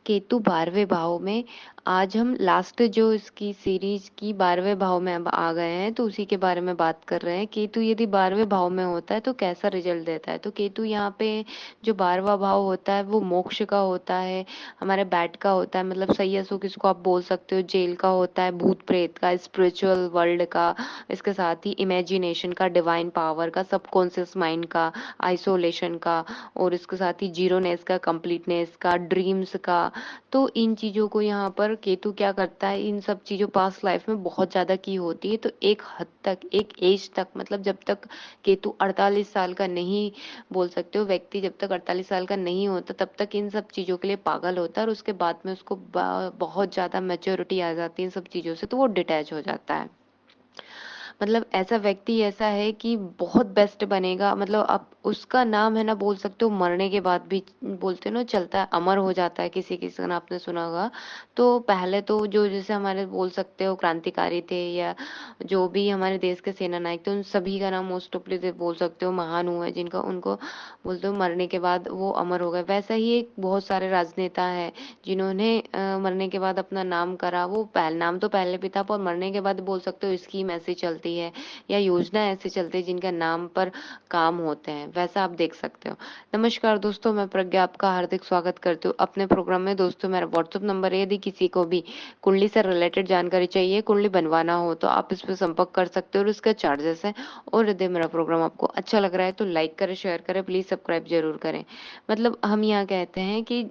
केतु 12वें भाव में। आज हम लास्ट जो इसकी सीरीज की 12वें भाव में अब आ गए हैं, तो उसी के बारे में बात कर रहे हैं। केतु यदि 12वें भाव में होता है तो कैसा रिजल्ट देता है। तो केतु यहाँ पे जो 12वां भाव होता है वो मोक्ष का होता है, हमारे बैड का होता है, मतलब सही असुख इसको आप बोल सकते हो, जेल का होता है, भूत प्रेत का, स्पिरिचुअल वर्ल्ड का, इसके साथ ही इमेजिनेशन का, डिवाइन पावर का, सबकॉन्शियस माइंड का, आइसोलेशन का, और इसके साथ ही जीरोनेस का, कंप्लीटनेस का, ड्रीम्स का। तो इन चीज़ों को यहाँ पर केतु क्या करता है, इन सब चीज़ों पास्ट लाइफ में बहुत ज़्यादा की होती है। तो एक हद तक, एक एज तक, मतलब जब तक केतु 48 साल का नहीं, बोल सकते हो व्यक्ति जब तक 48 साल का नहीं होता तब तक इन सब चीज़ों के लिए पागल होता है, और उसके बाद में उसको बहुत ज़्यादा मैच्योरिटी आ जाती है इन सब चीज़ों से, तो वो डिटैच हो जाता है। मतलब ऐसा व्यक्ति ऐसा है कि बहुत बेस्ट बनेगा, मतलब आप उसका नाम है ना, बोल सकते हो मरने के बाद भी, बोलते हो ना, चलता है, अमर हो जाता है। किसी किसी का नाम आपने सुना होगा। तो पहले तो जो जैसे हमारे बोल सकते हो क्रांतिकारी थे, या जो भी हमारे देश के सेना नायक थे, उन सभी का नाम मोस्ट ऑफली बोल सकते हो महान हुआ है, जिनका उनको बोलते हो मरने के बाद वो अमर हो गए। वैसा ही एक बहुत सारे राजनेता है जिन्होंने मरने के बाद अपना नाम करा। वो नाम तो पहले भी था, पर मरने के बाद बोल सकते हो स्कीम ऐसी चलती है या योजना ऐसी चलती है जिनका नाम पर काम होते हैं, वैसा आप देख सकते हो। नमस्कार दोस्तों, मैं प्रज्ञा आपका हार्दिक स्वागत करती हूँ अपने प्रोग्राम में। दोस्तों, मेरा व्हाट्सअप नंबर है, यदि किसी को भी कुंडली से रिलेटेड जानकारी चाहिए, कुंडली बनवाना हो, तो आप इस पर संपर्क कर सकते हो, और इसका चार्जेस है। और यदि मेरा प्रोग्राम आपको अच्छा लग रहा है तो लाइक करें, शेयर करें, प्लीज सब्सक्राइब जरूर करें। मतलब हम यहाँ कहते हैं कि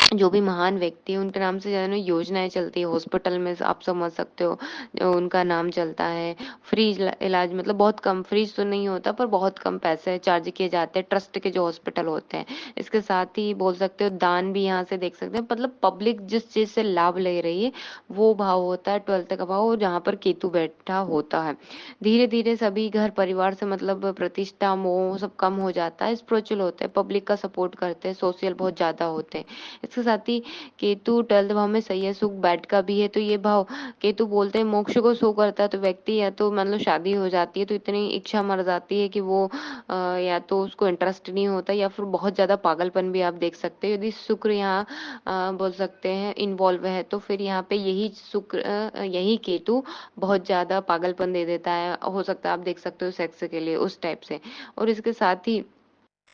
जो भी महान व्यक्ति है उनके नाम से जो है ना योजनाएं चलती है, हॉस्पिटल में आप समझ सकते हो, उनका नाम चलता है। फ्री इलाज, मतलब बहुत कम, फ्री तो नहीं होता पर बहुत कम पैसे चार्ज किए जाते हैं ट्रस्ट के जो हॉस्पिटल होते हैं। इसके साथ ही बोल सकते हो दान भी यहाँ से देख सकते हैं, मतलब पब्लिक जिस चीज से लाभ ले रही है वो भाव होता है 12th का भाव, जहाँ पर केतु बैठा होता है। धीरे धीरे सभी घर परिवार से मतलब प्रतिष्ठा मोह सब कम हो जाता है, स्पिरिचुअल होते हैं, पब्लिक का सपोर्ट करते हैं, सोशल बहुत ज्यादा होते हैं। इसके साथ ही केतु 12th भाव में सही है, सुख बैठ का भी है। तो ये भाव केतु बोलते हैं मोक्ष को शो करता है। तो व्यक्ति या तो मतलब शादी हो जाती है तो इतनी इच्छा मर जाती है कि वो या तो उसको इंटरेस्ट नहीं होता, या फिर बहुत ज्यादा पागलपन भी आप देख सकते हो। यदि शुक्र यहाँ बोल सकते हैं इन्वॉल्व है, तो फिर यहाँ पे यही शुक्र यही केतु बहुत ज्यादा पागलपन दे देता है, हो सकता है आप देख सकते हो सेक्स के लिए उस टाइप से। और इसके साथ ही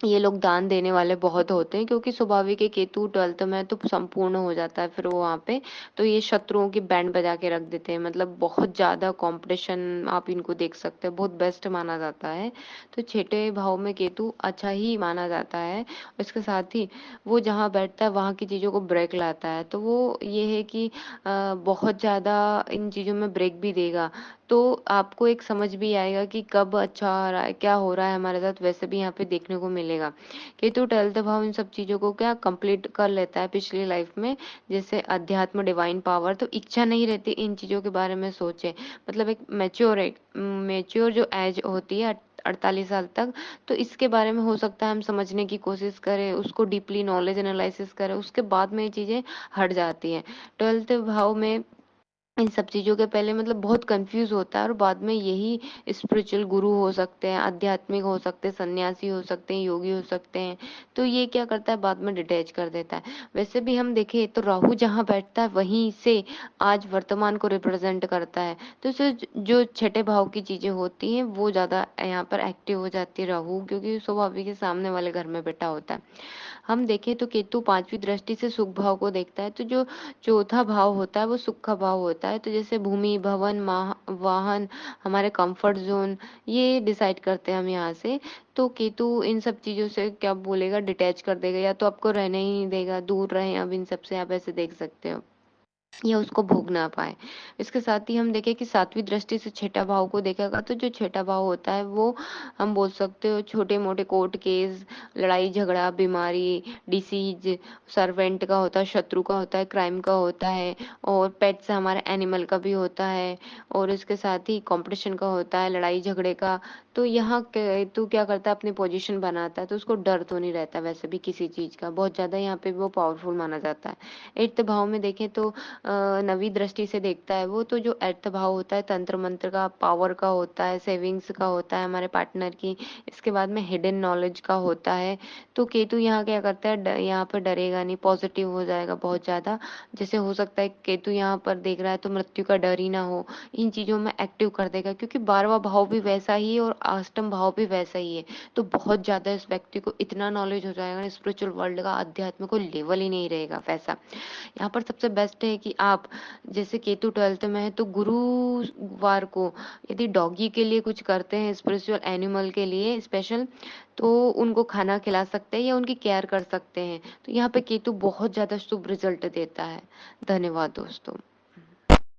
ये लोग दान देने वाले बहुत होते हैं, क्योंकि स्वाभाविक है केतु 12th में तो संपूर्ण हो जाता है फिर वो वहां पे। तो ये शत्रुओं की बैंड बजा के रख देते हैं, मतलब बहुत ज्यादा कंपटीशन आप इनको देख सकते हैं, बहुत बेस्ट माना जाता है। तो छठे भाव में केतु अच्छा ही माना जाता है। इसके साथ ही वो जहाँ बैठता है वहां की चीजों को ब्रेक लाता है। तो वो ये है कि बहुत ज्यादा इन चीजों में ब्रेक भी देगा। तो आपको एक समझ भी आएगा कि कब अच्छा आ रहा है, क्या हो रहा है हमारे साथ, वैसे भी यहाँ पे देखने को मिलेगा। केतु 12th भाव इन सब चीजों को क्या कंप्लीट कर लेता है पिछली लाइफ में, जैसे अध्यात्म, डिवाइन पावर। तो इच्छा नहीं रहती इन चीजों के बारे में सोचे, मतलब एक मेच्योर जो एज होती है 48 साल तक, तो इसके बारे में हो सकता है हम समझने की कोशिश करें, उसको डीपली नॉलेज एनालिसिस करें, उसके बाद में ये चीजें हट जाती हैं। 12th भाव में इन सब चीज़ों के पहले मतलब बहुत कंफ्यूज होता है, और बाद में यही स्पिरिचुअल गुरु हो सकते हैं, आध्यात्मिक हो सकते हैं, सन्यासी हो सकते हैं, योगी हो सकते हैं। तो ये क्या करता है, बाद में डिटैच कर देता है। वैसे भी हम देखें तो राहु जहाँ बैठता है वहीं से आज वर्तमान को रिप्रेजेंट करता है। तो इससे जो छठे भाव की चीजें होती हैं वो ज्यादा यहाँ पर एक्टिव हो जाती है राहु, क्योंकि स्वाभाविक के सामने वाले घर में बैठा होता है। हम देखें तो केतु 5वीं दृष्टि से सुख भाव को देखता है। तो जो चौथा भाव होता है वो सुख का भाव होता है। तो जैसे भूमि, भवन, वाहन, हमारे कंफर्ट जोन, ये डिसाइड करते हैं हम यहाँ से। तो केतु इन सब चीजों से क्या बोलेगा, डिटैच कर देगा, या तो आपको रहने ही नहीं देगा, दूर रहें अब इन सब से, आप ऐसे देख सकते हो, या उसको भोग ना पाए। इसके साथ ही हम देखें कि 7वीं दृष्टि से छठा भाव को देखेगा। तो जो छठा भाव होता है वो हम बोल सकते हो छोटे मोटे कोर्ट केस, लड़ाई झगड़ा, बीमारी, डिसीज, सर्वेंट का होता है, शत्रु का होता है, क्राइम का होता है, और पेट्स हमारे एनिमल का भी होता है, और इसके साथ ही कंपटीशन का होता है, लड़ाई झगड़े का। तो यहाँ तू क्या करता है, अपनी पोजीशन बनाता है, तो उसको डर तो नहीं रहता वैसे भी किसी चीज का, बहुत ज्यादा यहाँ पे वो पावरफुल माना जाता है। 8th भाव में देखें तो नवी दृष्टि से देखता है वो, तो जो अर्थ भाव होता है तंत्र मंत्र का, पावर का होता है, सेविंग्स का होता है हमारे पार्टनर की, इसके बाद में हिडन नॉलेज का होता है। तो केतु यहाँ क्या करता है, यहाँ पर डरेगा नहीं, पॉजिटिव हो जाएगा बहुत ज्यादा। जैसे हो सकता है केतु यहाँ पर देख रहा है तो मृत्यु का डर ही ना हो, इन चीजों में एक्टिव कर देगा, क्योंकि 12वां भाव भी वैसा ही है और अष्टम भाव भी वैसा ही है। तो बहुत ज्यादा इस व्यक्ति को इतना नॉलेज हो जाएगा स्पिरिचुअल वर्ल्ड का, अध्यात्म को लेवल ही नहीं रहेगा वैसा। यहाँ पर सबसे बेस्ट है कि आप, जैसे केतु 12th में है तो गुरुवार को यदि डॉगी के लिए कुछ करते हैं, स्पिरिचुअल एनिमल के लिए स्पेशल, तो उनको खाना खिला सकते हैं या उनकी केयर कर सकते हैं। तो यहाँ पे केतु बहुत ज्यादा शुभ रिजल्ट देता है। धन्यवाद दोस्तों।